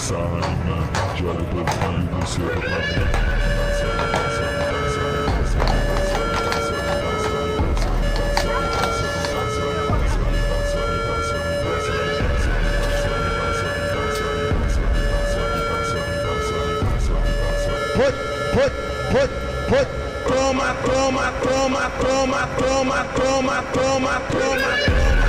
sainha, joga pra mim, você pra mim. Toma, toma, toma, toma, toma, toma, toma, toma, toma.